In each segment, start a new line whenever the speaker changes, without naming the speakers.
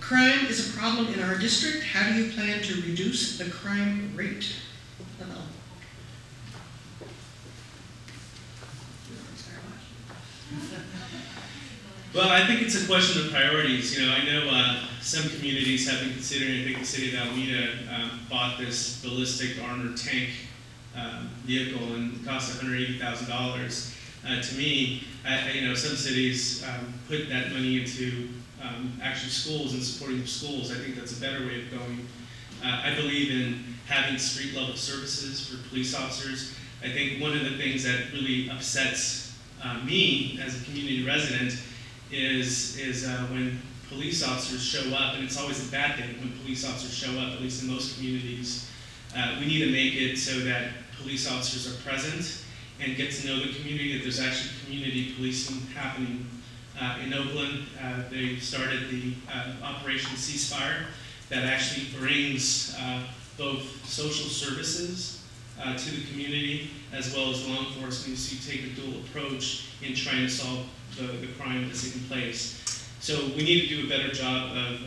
Crime is a problem in our district. How do you plan to reduce the crime rate?
Well, I think it's a question of priorities. You know, I know some communities have been considering. I think the city of Alameda bought this ballistic armored tank vehicle, and it cost $180,000. To me, you know, some cities put that money into actually schools and supporting schools. I think that's a better way of going. I believe in having street level services for police officers. I think one of the things that really upsets me as a community resident is when police officers show up, and it's always a bad thing when police officers show up, at least in most communities. We need to make it so that police officers are present and get to know the community, that there's actually community policing happening. In Oakland, they started the Operation Ceasefire that actually brings both social services to the community as well as law enforcement, so you take a dual approach in trying to solve the crime that's taking place. So we need to do a better job of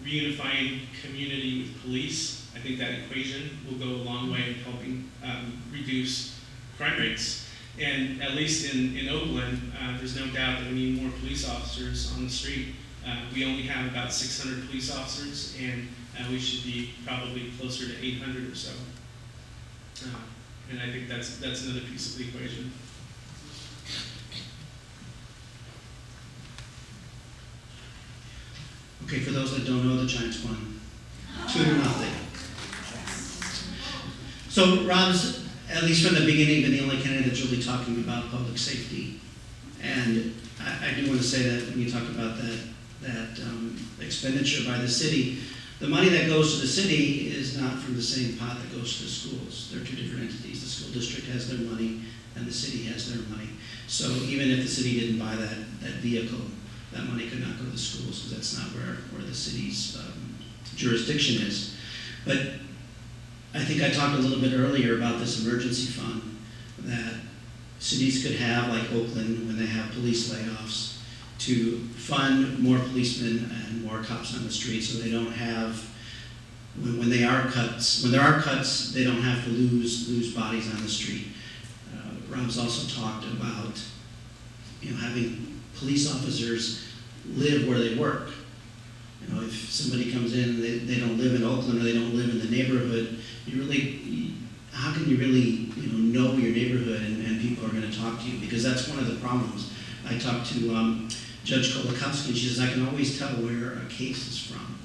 reunifying community with police. I think that equation will go a long way in helping reduce crime rates. And at least in Oakland, there's no doubt that we need more police officers on the street. We only have about 600 police officers, and we should be probably closer to 800 or so. And I think that's another piece of the equation.
Okay, for those that don't know, the Giants won 2-0. So Rob's, at least from the beginning, been the only candidate that's really talking about public safety. And I do want to say that when you talk about that expenditure by the city, the money that goes to the city is not from the same pot that goes to the schools. They're two different entities. The school district has their money and the city has their money. So even if the city didn't buy that vehicle, that money could not go to the schools because that's not where the city's jurisdiction is. But I think I talked a little bit earlier about this emergency fund that cities could have, like Oakland, when they have police layoffs, to fund more policemen and more cops on the street, so they don't have, when there are cuts, they don't have to lose bodies on the street. Rob's also talked about, you know, having police officers live where they work. You know, if somebody comes in and they don't live in Oakland or they don't live in the neighborhood, how can you really, know your neighborhood and people are going to talk to you? Because that's one of the problems. I talked to Judge Kolakowski, and she says, I can always tell where a case is from.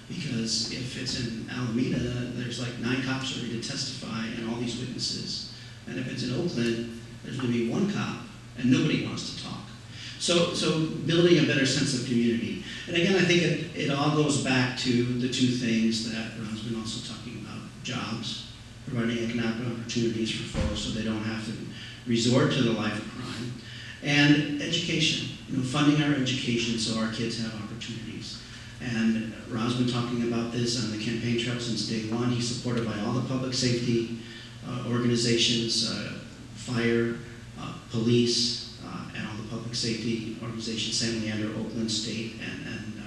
Because if it's in Alameda, there's like 9 cops ready to testify and all these witnesses. And if it's in Oakland, there's going to be 1 cop and nobody wants to talk. So building a better sense of community. And again, I think it all goes back to the 2 things that Ron's been also talking about. Jobs, providing economic opportunities for folks so they don't have to resort to the life of crime. And education, funding our education so our kids have opportunities. And Ron's been talking about this on the campaign trail since day 1. He's supported by all the public safety organizations, fire, police, and all the public safety organizations, San Leandro, Oakland State, and